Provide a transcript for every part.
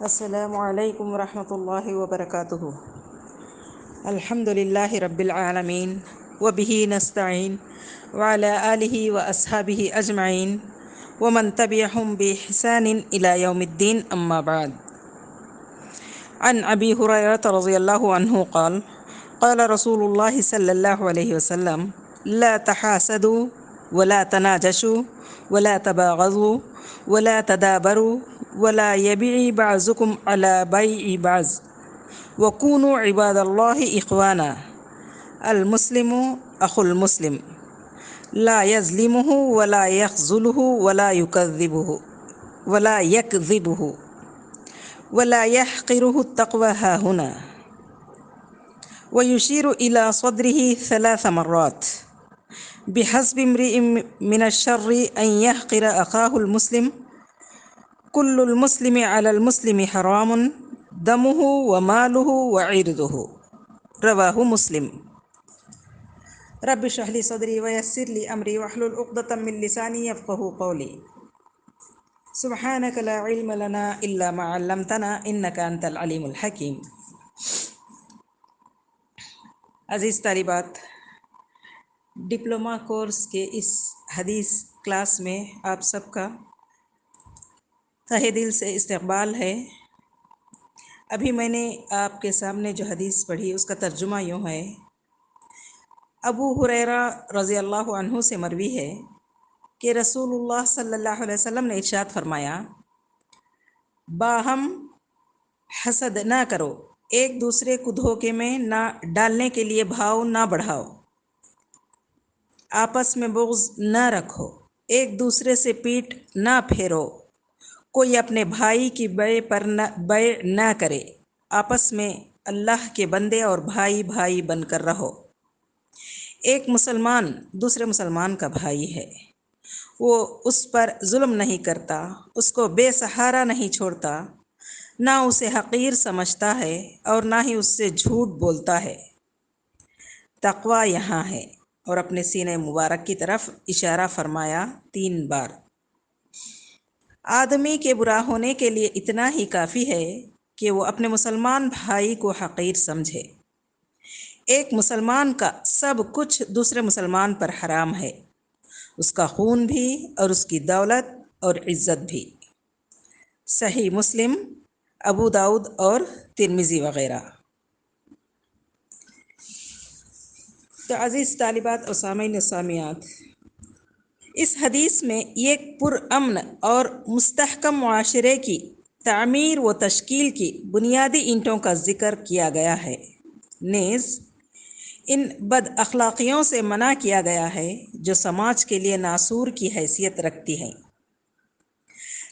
السلام علیکم ورحمۃ اللہ وبرکاتہ۔ الحمد للہ رب العالمین وبہ نستعین وعلی آلہ واصحابہ اجمعین ومن تبعہم بإحسان الی یوم الدین، اما بعد۔ عن ابی ہریرہ رضی اللہ عنہ قال قال رسول اللہ صلی اللہ علیہ وسلم لا تحاسدوا ولا تناجشوا ولا تباغضوا ولا تدابروا ولا يبيع بعضكم على بيع بعض وكونوا عباد الله إخوانا المسلم أخو المسلم لا يظلمه ولا يخذله ولا يكذبه ولا يحقره التقوى هاهنا، ويشير إلى صدره 3 مرات بحسب امرئ من الشر أن يحقر أخاه المسلم كل المسلم على المسلم حرام دمه وماله وعرضه، رواه مسلم۔ رب اشرح لي صدري ويسر لي أمري واحلل عقدة من لساني يفقهوا قولي، سبحانك لا علم لنا إلا ما علمتنا إنك أنت العليم الحكيم۔ عزیز طالبات، ڈپلوما کورس کے اس حدیث کلاس میں آپ سب کا تہہ دل سے استقبال ہے۔ ابھی میں نے آپ کے سامنے جو حدیث پڑھی اس کا ترجمہ یوں ہے۔ ابو ہریرہ رضی اللہ عنہ سے مروی ہے کہ رسول اللہ صلی اللہ علیہ وسلم نے ارشاد فرمایا، باہم حسد نہ کرو، ایک دوسرے کو دھوکے میں نہ ڈالنے کے لیے بھاؤ نہ بڑھاؤ، آپس میں بغض نہ رکھو، ایک دوسرے سے پیٹھ نہ پھیرو، کوئی اپنے بھائی کی بیع نہ کرے، آپس میں اللہ کے بندے اور بھائی بھائی بن کر رہو۔ ایک مسلمان دوسرے مسلمان کا بھائی ہے، وہ اس پر ظلم نہیں کرتا، اس کو بے سہارا نہیں چھوڑتا، نہ اسے حقیر سمجھتا ہے اور نہ ہی اس سے جھوٹ بولتا ہے۔ تقویٰ یہاں ہے، اور اپنے سینے مبارک کی طرف اشارہ فرمایا 3 بار۔ آدمی کے برا ہونے کے لیے اتنا ہی کافی ہے کہ وہ اپنے مسلمان بھائی کو حقیر سمجھے۔ ایک مسلمان کا سب کچھ دوسرے مسلمان پر حرام ہے، اس کا خون بھی اور اس کی دولت اور عزت بھی۔ صحیح مسلم، ابو داؤد اور ترمذی وغیرہ۔ تو عزیز طالبات اور سامعین و سامعات، اس حدیث میں ایک پرامن اور مستحکم معاشرے کی تعمیر و تشکیل کی بنیادی اینٹوں کا ذکر کیا گیا ہے، نیز ان بد اخلاقیوں سے منع کیا گیا ہے جو سماج کے لیے ناسور کی حیثیت رکھتی ہیں۔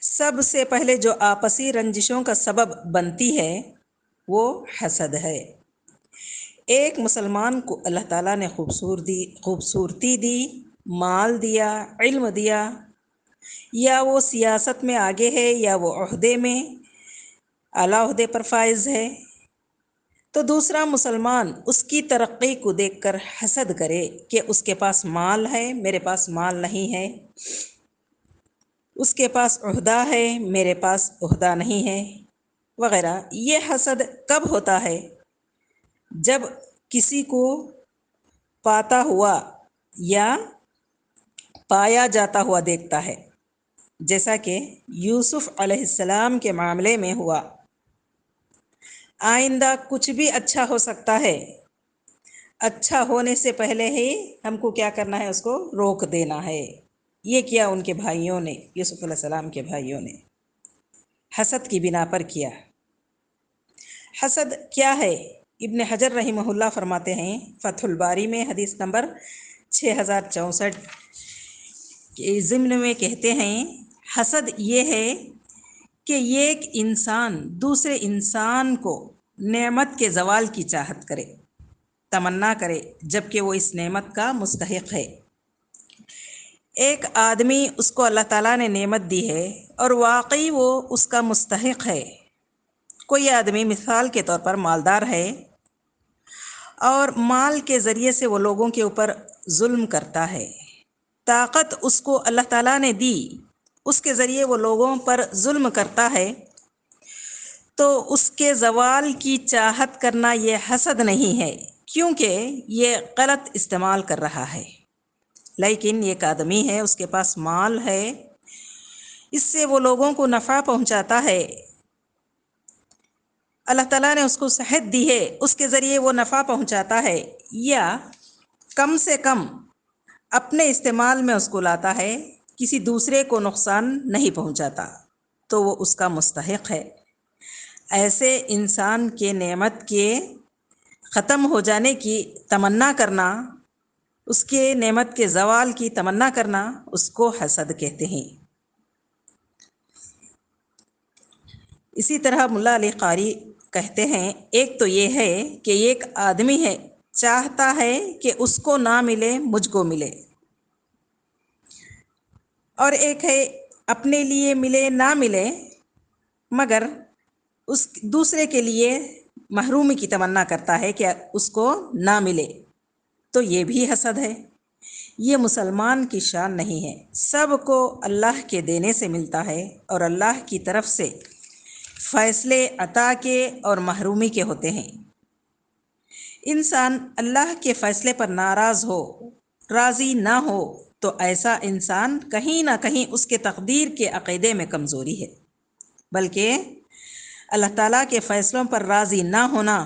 سب سے پہلے جو آپسی رنجشوں کا سبب بنتی ہے وہ حسد ہے۔ ایک مسلمان کو اللہ تعالیٰ نے خوبصورتی دی، مال دیا، علم دیا، یا وہ سیاست میں آگے ہے یا وہ عہدے میں اعلیٰ عہدے پر فائز ہے، تو دوسرا مسلمان اس کی ترقی کو دیکھ کر حسد کرے کہ اس کے پاس مال ہے، میرے پاس مال نہیں ہے، اس کے پاس عہدہ ہے، میرے پاس عہدہ نہیں ہے، وغیرہ۔ یہ حسد کب ہوتا ہے؟ جب کسی کو پاتا ہوا یا پایا جاتا ہوا دیکھتا ہے، جیسا کہ یوسف علیہ السلام کے معاملے میں ہوا۔ آئندہ کچھ بھی اچھا ہو سکتا ہے، اچھا ہونے سے پہلے ہی ہم کو کیا کرنا ہے؟ اس کو روک دینا ہے۔ یہ کیا ان کے بھائیوں نے، یوسف علیہ السلام کے بھائیوں نے حسد کی بنا پر کیا۔ حسد کیا ہے؟ ابن حجر رحمہ اللہ فرماتے ہیں فتح الباری میں حدیث نمبر 6064 کے ضمن میں کہتے ہیں، حسد یہ ہے کہ ایک انسان دوسرے انسان کو نعمت کے زوال کی چاہت کرے، تمنا کرے، جبکہ وہ اس نعمت کا مستحق ہے۔ ایک آدمی اس کو اللہ تعالیٰ نے نعمت دی ہے اور واقعی وہ اس کا مستحق ہے۔ کوئی آدمی مثال کے طور پر مالدار ہے اور مال کے ذریعے سے وہ لوگوں کے اوپر ظلم کرتا ہے، طاقت اس کو اللہ تعالیٰ نے دی، اس کے ذریعے وہ لوگوں پر ظلم کرتا ہے، تو اس کے زوال کی چاہت کرنا یہ حسد نہیں ہے، کیونکہ یہ غلط استعمال کر رہا ہے۔ لیکن ایک آدمی ہے، اس کے پاس مال ہے، اس سے وہ لوگوں کو نفع پہنچاتا ہے، اللہ تعالیٰ نے اس کو صحت دی ہے، اس کے ذریعے وہ نفع پہنچاتا ہے، یا کم سے کم اپنے استعمال میں اس کو لاتا ہے، کسی دوسرے کو نقصان نہیں پہنچاتا، تو وہ اس کا مستحق ہے۔ ایسے انسان کے نعمت کے ختم ہو جانے کی تمنا کرنا، اس کے نعمت کے زوال کی تمنا کرنا، اس کو حسد کہتے ہیں۔ اسی طرح ملا علی قاری کہتے ہیں، ایک تو یہ ہے کہ ایک آدمی ہے، چاہتا ہے کہ اس کو نہ ملے، مجھ کو ملے، اور ایک ہے اپنے لیے ملے نہ ملے مگر اس دوسرے کے لیے محرومی کی تمنا کرتا ہے کہ اس کو نہ ملے، تو یہ بھی حسد ہے۔ یہ مسلمان کی شان نہیں ہے۔ سب کو اللہ کے دینے سے ملتا ہے، اور اللہ کی طرف سے فیصلے عطا کے اور محرومی کے ہوتے ہیں۔ انسان اللہ کے فیصلے پر ناراض ہو، راضی نہ ہو، تو ایسا انسان کہیں نہ کہیں اس کے تقدیر کے عقیدے میں کمزوری ہے، بلکہ اللہ تعالیٰ کے فیصلوں پر راضی نہ ہونا،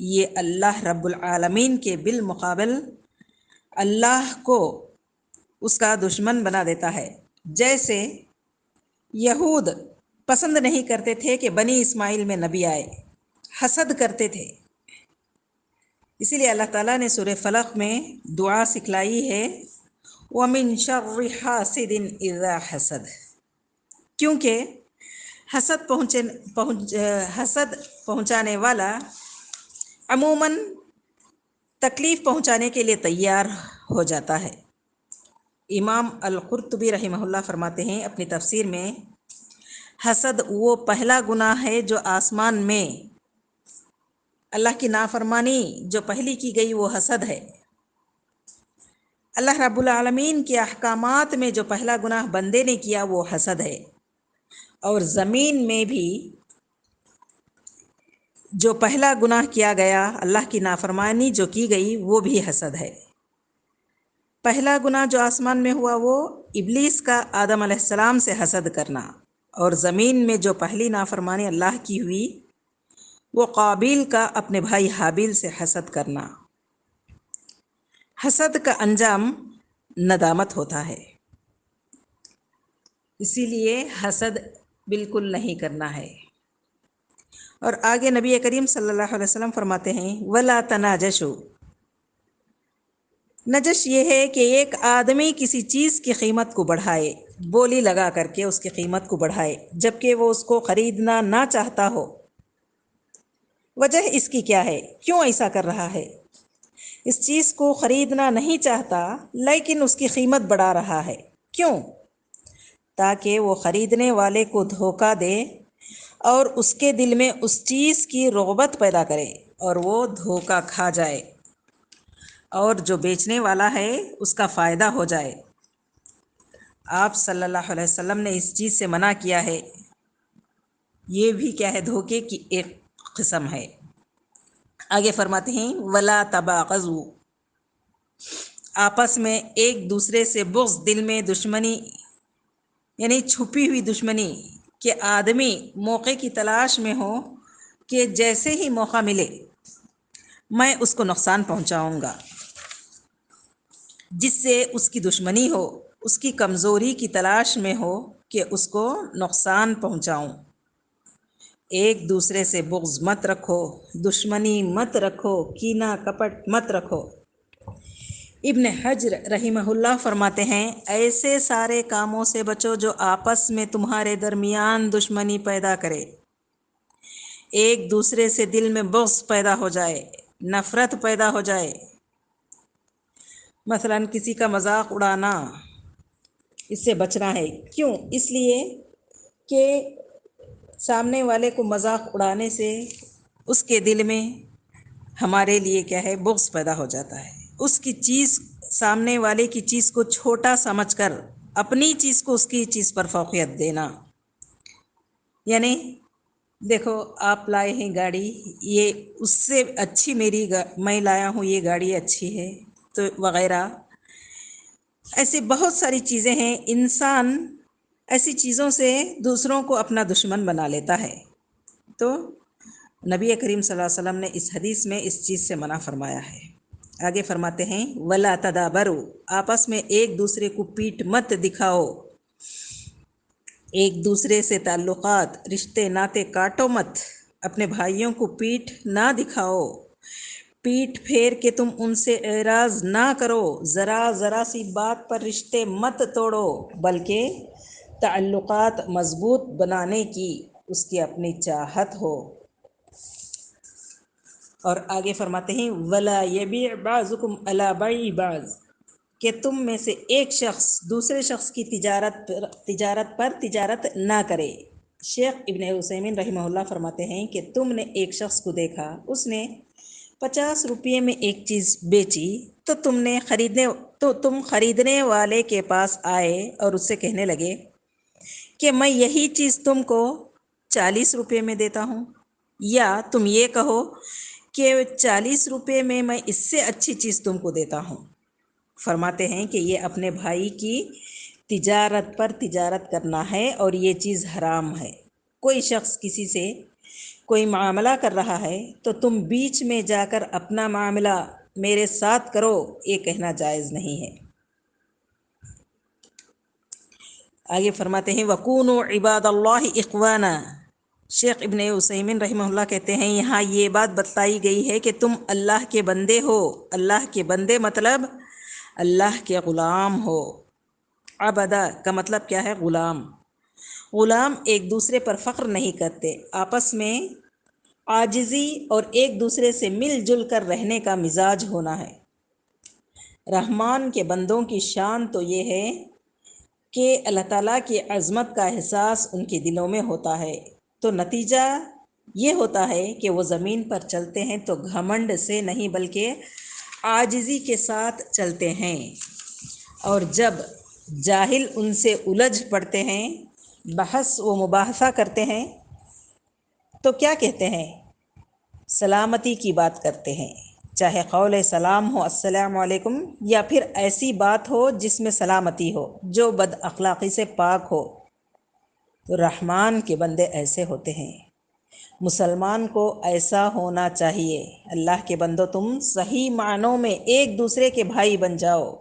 یہ اللہ رب العالمین کے بالمقابل اللہ کو اس کا دشمن بنا دیتا ہے۔ جیسے یہود پسند نہیں کرتے تھے کہ بنی اسماعیل میں نبی آئے، حسد کرتے تھے، اسی لیے اللہ تعالیٰ نے سورہ فلق میں دعا سکھلائی ہے، وَمِن شَرِّ حَاسِدٍ إِذَا حَسَدَ، کیونکہ حسد پہنچانے والا عموماً تکلیف پہنچانے کے لیے تیار ہو جاتا ہے۔ امام القرطبی رحمہ اللہ فرماتے ہیں اپنی تفسیر میں، حسد وہ پہلا گناہ ہے جو آسمان میں اللہ کی نافرمانی جو پہلی کی گئی وہ حسد ہے۔ اللہ رب العالمین کے احکامات میں جو پہلا گناہ بندے نے کیا وہ حسد ہے، اور زمین میں بھی جو پہلا گناہ کیا گیا، اللہ کی نافرمانی جو کی گئی، وہ بھی حسد ہے۔ پہلا گناہ جو آسمان میں ہوا وہ ابلیس کا آدم علیہ السلام سے حسد کرنا، اور زمین میں جو پہلی نافرمانی اللہ کی ہوئی وہ قابیل کا اپنے بھائی حابیل سے حسد کرنا۔ حسد کا انجام ندامت ہوتا ہے، اسی لیے حسد بالکل نہیں کرنا ہے۔ اور آگے نبی کریم صلی اللہ علیہ وسلم فرماتے ہیں، وَلَا تَنَاجَشُوا، نجش یہ ہے کہ ایک آدمی کسی چیز کی قیمت کو بڑھائے، بولی لگا کر کے اس کی قیمت کو بڑھائے، جبکہ وہ اس کو خریدنا نہ چاہتا ہو۔ وجہ اس کی کیا ہے؟ کیوں ایسا کر رہا ہے؟ اس چیز کو خریدنا نہیں چاہتا لیکن اس کی قیمت بڑھا رہا ہے، کیوں؟ تاکہ وہ خریدنے والے کو دھوکہ دے اور اس کے دل میں اس چیز کی رغبت پیدا کرے اور وہ دھوکہ کھا جائے، اور جو بیچنے والا ہے اس کا فائدہ ہو جائے۔ آپ صلی اللہ علیہ وسلم نے اس چیز سے منع کیا ہے۔ یہ بھی کیا ہے؟ دھوکے کی ایک قسم ہے۔ آگے فرماتے ہیں، وَلَا تَبَاغَضُوا، آپس میں ایک دوسرے سے بغض، دل میں دشمنی، یعنی چھپی ہوئی دشمنی، کہ آدمی موقع کی تلاش میں ہو کہ جیسے ہی موقع ملے میں اس کو نقصان پہنچاؤں گا، جس سے اس کی دشمنی ہو، اس کی کمزوری کی تلاش میں ہو کہ اس کو نقصان پہنچاؤں۔ ایک دوسرے سے بغض مت رکھو، دشمنی مت رکھو، کینہ کپٹ مت رکھو۔ ابن حجر رحمہ اللہ فرماتے ہیں، ایسے سارے کاموں سے بچو جو آپس میں تمہارے درمیان دشمنی پیدا کرے، ایک دوسرے سے دل میں بغض پیدا ہو جائے، نفرت پیدا ہو جائے۔ مثلا کسی کا مذاق اڑانا، اس سے بچنا ہے۔ کیوں؟ اس لیے کہ سامنے والے کو مذاق اڑانے سے اس کے دل میں ہمارے لیے کیا ہے؟ بغض پیدا ہو جاتا ہے۔ اس کی چیز، سامنے والے کی چیز کو چھوٹا سمجھ کر اپنی چیز کو اس کی چیز پر فوقیت دینا، یعنی دیکھو آپ لائے ہیں گاڑی، یہ اس سے اچھی میں لایا ہوں، یہ گاڑی اچھی ہے تو وغیرہ، ایسی بہت ساری چیزیں ہیں۔ انسان ایسی چیزوں سے دوسروں کو اپنا دشمن بنا لیتا ہے۔ تو نبی کریم صلی اللہ علیہ وسلم نے اس حدیث میں اس چیز سے منع فرمایا ہے۔ آگے فرماتے ہیں ولا تدابرو، آپس میں ایک دوسرے کو پیٹ مت دکھاؤ، ایک دوسرے سے تعلقات رشتے ناتے کاٹو مت، اپنے بھائیوں کو پیٹھ نہ دکھاؤ، پیٹھ پھیر کے تم ان سے اعراض نہ کرو، ذرا سی بات پر رشتے مت توڑو، بلکہ تعلقات مضبوط بنانے کی اس کی اپنی چاہت ہو۔ اور آگے فرماتے ہیں ولا یبیع بعضکم علی بیع بعض، کہ تم میں سے ایک شخص دوسرے شخص کی تجارت نہ کرے۔ شیخ ابن عثیمین رحمہ اللہ فرماتے ہیں کہ تم نے ایک شخص کو دیکھا، اس نے 50 روپے میں ایک چیز بیچی، تو تم خریدنے والے کے پاس آئے اور اس سے کہنے لگے کہ میں یہی چیز تم کو 40 روپے میں دیتا ہوں، یا تم یہ کہو کہ 40 روپے میں میں اس سے اچھی چیز تم کو دیتا ہوں۔ فرماتے ہیں کہ یہ اپنے بھائی کی تجارت پر تجارت کرنا ہے اور یہ چیز حرام ہے۔ کوئی شخص کسی سے کوئی معاملہ کر رہا ہے تو تم بیچ میں جا کر اپنا معاملہ میرے ساتھ کرو، یہ کہنا جائز نہیں ہے۔ آگے فرماتے ہیں وَكُونُوا عِبَادَ اللَّهِ إِخْوَانًا، شیخ ابن عثیمین رحمہ اللہ کہتے ہیں یہاں یہ بات بتائی گئی ہے کہ تم اللہ کے بندے ہو۔ اللہ کے بندے مطلب اللہ کے غلام ہو۔ عبدہ کا مطلب کیا ہے؟ غلام۔ غلام ایک دوسرے پر فخر نہیں کرتے، آپس میں عاجزی اور ایک دوسرے سے مل جل کر رہنے کا مزاج ہونا ہے۔ رحمان کے بندوں کی شان تو یہ ہے کہ اللہ تعالیٰ کی عظمت کا احساس ان کے دلوں میں ہوتا ہے، تو نتیجہ یہ ہوتا ہے کہ وہ زمین پر چلتے ہیں تو گھمنڈ سے نہیں بلکہ عاجزی کے ساتھ چلتے ہیں، اور جب جاہل ان سے الجھ پڑتے ہیں، بحث و مباحثہ کرتے ہیں، تو کیا کہتے ہیں؟ سلامتی کی بات کرتے ہیں، چاہے قول سلام ہو السلام علیکم، یا پھر ایسی بات ہو جس میں سلامتی ہو، جو بد اخلاقی سے پاک ہو۔ تو رحمان کے بندے ایسے ہوتے ہیں، مسلمان کو ایسا ہونا چاہیے۔ اللہ کے بندو تم صحیح معنوں میں ایک دوسرے کے بھائی بن جاؤ۔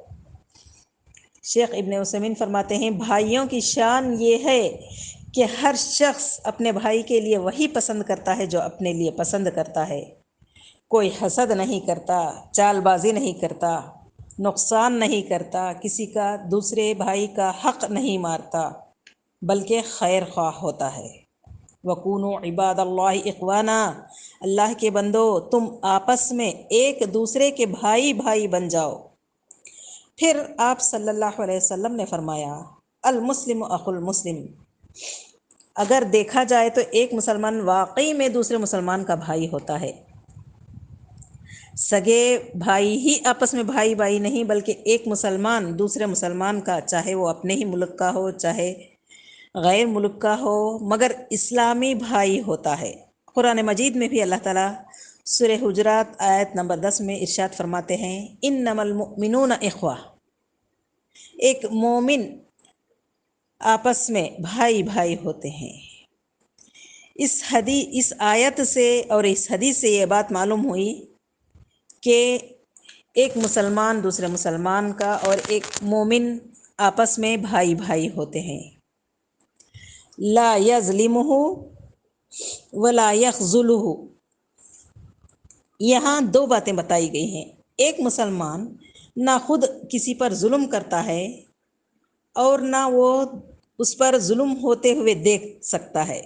شیخ ابن عثیمین فرماتے ہیں بھائیوں کی شان یہ ہے کہ ہر شخص اپنے بھائی کے لیے وہی پسند کرتا ہے جو اپنے لیے پسند کرتا ہے۔ کوئی حسد نہیں کرتا، چال بازی نہیں کرتا، نقصان نہیں کرتا، کسی کا دوسرے بھائی کا حق نہیں مارتا، بلکہ خیر خواہ ہوتا ہے۔ وَكُونُوا عِبَادَ اللَّهِ إِخْوَانًا، اللہ کے بندو تم آپس میں ایک دوسرے کے بھائی بن جاؤ۔ پھر آپ صلی اللہ علیہ وسلم نے فرمایا المسلم اخو المسلم، اگر دیکھا جائے تو ایک مسلمان واقعی میں دوسرے مسلمان کا بھائی ہوتا ہے۔ سگے بھائی ہی آپس میں بھائی نہیں، بلکہ ایک مسلمان دوسرے مسلمان کا، چاہے وہ اپنے ہی ملک کا ہو چاہے غیر ملک کا ہو، مگر اسلامی بھائی ہوتا ہے۔ قرآن مجید میں بھی اللہ تعالیٰ سورہ حجرات آیت نمبر 10 میں ارشاد فرماتے ہیں انما المؤمنون اخوہ، ایک مومن آپس میں بھائی ہوتے ہیں۔ اس آیت سے اور اس حدیث سے یہ بات معلوم ہوئی کہ ایک مسلمان دوسرے مسلمان کا اور ایک مومن آپس میں بھائی ہوتے ہیں۔ لا یظلمہ ولا یخذلہ، یہاں دو باتیں بتائی گئی ہیں۔ ایک مسلمان نہ خود کسی پر ظلم کرتا ہے اور نہ وہ اس پر ظلم ہوتے ہوئے دیکھ سکتا ہے،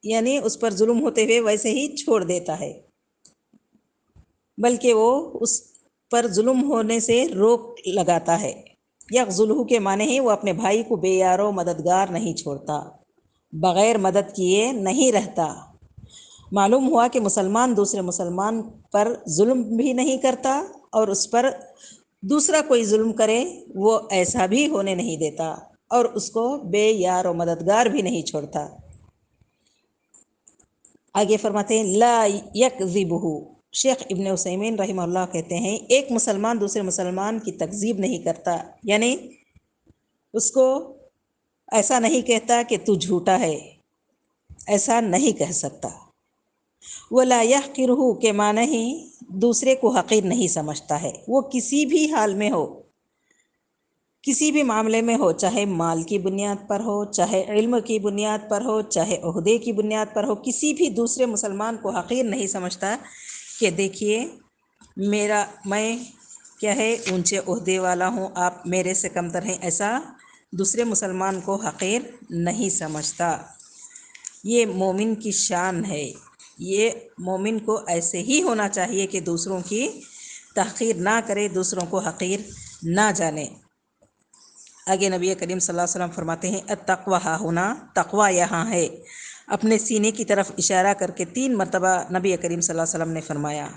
یعنی اس پر ظلم ہوتے ہوئے ویسے ہی چھوڑ دیتا ہے، بلکہ وہ اس پر ظلم ہونے سے روک لگاتا ہے۔ یخذلہ کے معنی ہے وہ اپنے بھائی کو بے یار و مددگار نہیں چھوڑتا، بغیر مدد کیے نہیں رہتا۔ معلوم ہوا کہ مسلمان دوسرے مسلمان پر ظلم بھی نہیں کرتا، اور اس پر دوسرا کوئی ظلم کرے وہ ایسا بھی ہونے نہیں دیتا، اور اس کو بے یار و مددگار بھی نہیں چھوڑتا۔ آگے فرماتے ہیں لا یکذبہ، شیخ ابن عثیمین رحمہ اللہ کہتے ہیں ایک مسلمان دوسرے مسلمان کی تکذیب نہیں کرتا، یعنی اس کو ایسا نہیں کہتا کہ تو جھوٹا ہے، ایسا نہیں کہہ سکتا۔ ولا یحقرہ کے معنی ہی دوسرے کو حقیر نہیں سمجھتا ہے، وہ کسی بھی حال میں ہو، کسی بھی معاملے میں ہو، چاہے مال کی بنیاد پر ہو، چاہے علم کی بنیاد پر ہو، چاہے عہدے کی بنیاد پر ہو، کسی بھی دوسرے مسلمان کو حقیر نہیں سمجھتا کہ دیکھیے میں کیا ہے اونچے عہدے والا ہوں، آپ میرے سے کمتر ہیں، ایسا دوسرے مسلمان کو حقیر نہیں سمجھتا۔ یہ مومن کی شان ہے، یہ مومن کو ایسے ہی ہونا چاہیے کہ دوسروں کی تحقیر نہ کرے، دوسروں کو حقیر نہ جانے۔ آگے نبی کریم صلی اللہ علیہ وسلم فرماتے ہیں التقوی ہاہنا، تقوی یہاں ہے، اپنے سینے کی طرف اشارہ کر کے 3 مرتبہ نبی کریم صلی اللہ علیہ وسلم نے فرمایا،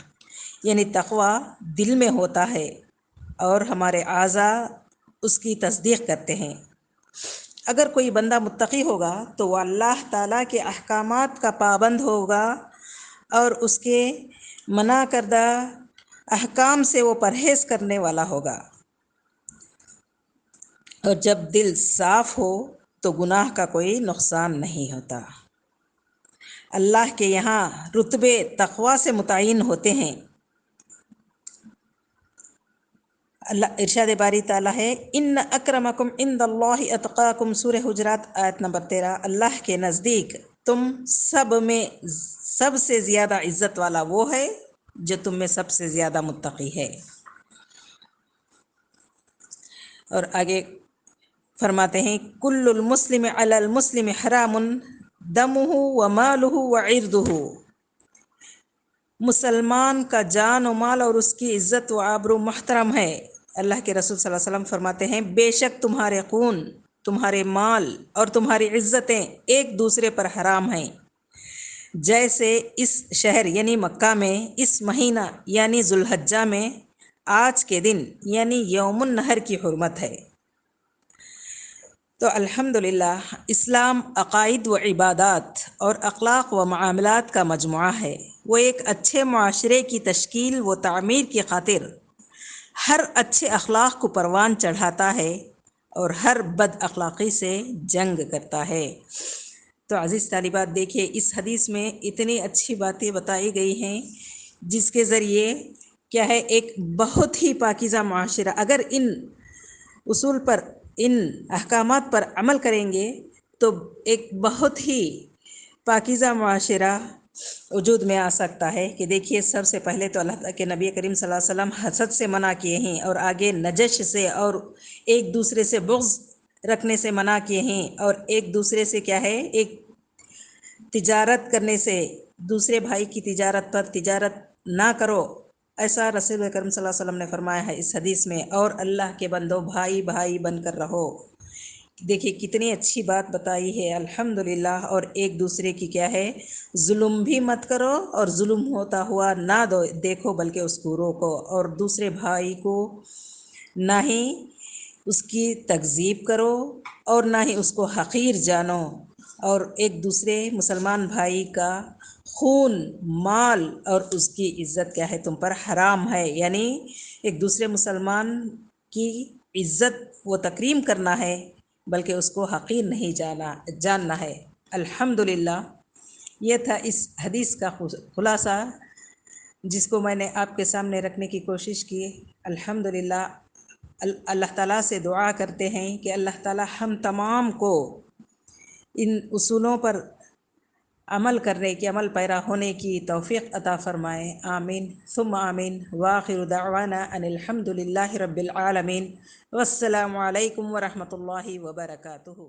یعنی تقوی دل میں ہوتا ہے اور ہمارے اعضاء اس کی تصدیق کرتے ہیں۔ اگر کوئی بندہ متقی ہوگا تو وہ اللہ تعالیٰ کے احکامات کا پابند ہوگا اور اس کے منع کردہ احکام سے وہ پرہیز کرنے والا ہوگا، اور جب دل صاف ہو تو گناہ کا کوئی نقصان نہیں ہوتا۔ اللہ کے یہاں رتبے تقوی سے متعین ہوتے ہیں۔ اللہ ارشاد باری تعالیٰ ہے ان اکرمکم عند اللہ اتقاکم، سورہ حجرات آیت نمبر 13، اللہ کے نزدیک تم سب میں سب سے زیادہ عزت والا وہ ہے جو تم میں سب سے زیادہ متقی ہے۔ اور آگے فرماتے ہیں کل المسلم علی المسلم حرام دمہ ومالہ وعرضہ، مسلمان کا جان و مال اور اس کی عزت و آبرو محترم ہے۔ اللہ کے رسول صلی اللہ علیہ وسلم فرماتے ہیں بے شک تمہارے خون، تمہارے مال اور تمہاری عزتیں ایک دوسرے پر حرام ہیں، جیسے اس شہر یعنی مکہ میں اس مہینہ یعنی ذو الحجہ میں آج کے دن یعنی یوم النحر کی حرمت ہے۔ تو الحمدللہ اسلام عقائد و عبادات اور اخلاق و معاملات کا مجموعہ ہے۔ وہ ایک اچھے معاشرے کی تشکیل و تعمیر کی خاطر ہر اچھے اخلاق کو پروان چڑھاتا ہے اور ہر بد اخلاقی سے جنگ کرتا ہے۔ تو عزیز طالبات دیکھیے اس حدیث میں اتنی اچھی باتیں بتائی گئی ہیں جس کے ذریعے کیا ہے ایک بہت ہی پاکیزہ معاشرہ، اگر ان اصول پر، ان احکامات پر عمل کریں گے تو ایک بہت ہی پاکیزہ معاشرہ وجود میں آ سکتا ہے۔ کہ دیکھیے سب سے پہلے تو اللہ کے نبی کریم صلی اللہ علیہ وسلم حسد سے منع کیے ہیں، اور آگے نجش سے اور ایک دوسرے سے بغض رکھنے سے منع کیے ہیں، اور ایک دوسرے سے کیا ہے ایک تجارت کرنے سے، دوسرے بھائی کی تجارت پر تجارت نہ کرو، ایسا رسول کریم صلی اللہ علیہ وسلم نے فرمایا ہے اس حدیث میں۔ اور اللہ کے بندو بھائی بھائی بن کر رہو۔ دیکھیے کتنی اچھی بات بتائی ہے الحمدللہ۔ اور ایک دوسرے کی کیا ہے ظلم بھی مت کرو، اور ظلم ہوتا ہوا نہ دیکھو بلکہ اس کو روکو، اور دوسرے بھائی کو نہ ہی اس کی تکذیب کرو اور نہ ہی اس کو حقیر جانو، اور ایک دوسرے مسلمان بھائی کا خون، مال اور اس کی عزت کیا ہے تم پر حرام ہے، یعنی ایک دوسرے مسلمان کی عزت و تکریم کرنا ہے بلکہ اس کو حقیر نہیں جاننا ہے۔ الحمدللہ یہ تھا اس حدیث کا خلاصہ جس کو میں نے آپ کے سامنے رکھنے کی کوشش کی۔ الحمدللہ اللہ تعالیٰ سے دعا کرتے ہیں کہ اللہ تعالیٰ ہم تمام کو ان اصولوں پر عمل کرنے کی، عمل پیرا ہونے کی توفیق عطا فرمائے، آمین ثم آمین۔ وآخر دعوانا ان الحمد للہ رب العالمین، والسلام علیکم ورحمۃ اللہ وبرکاتہ۔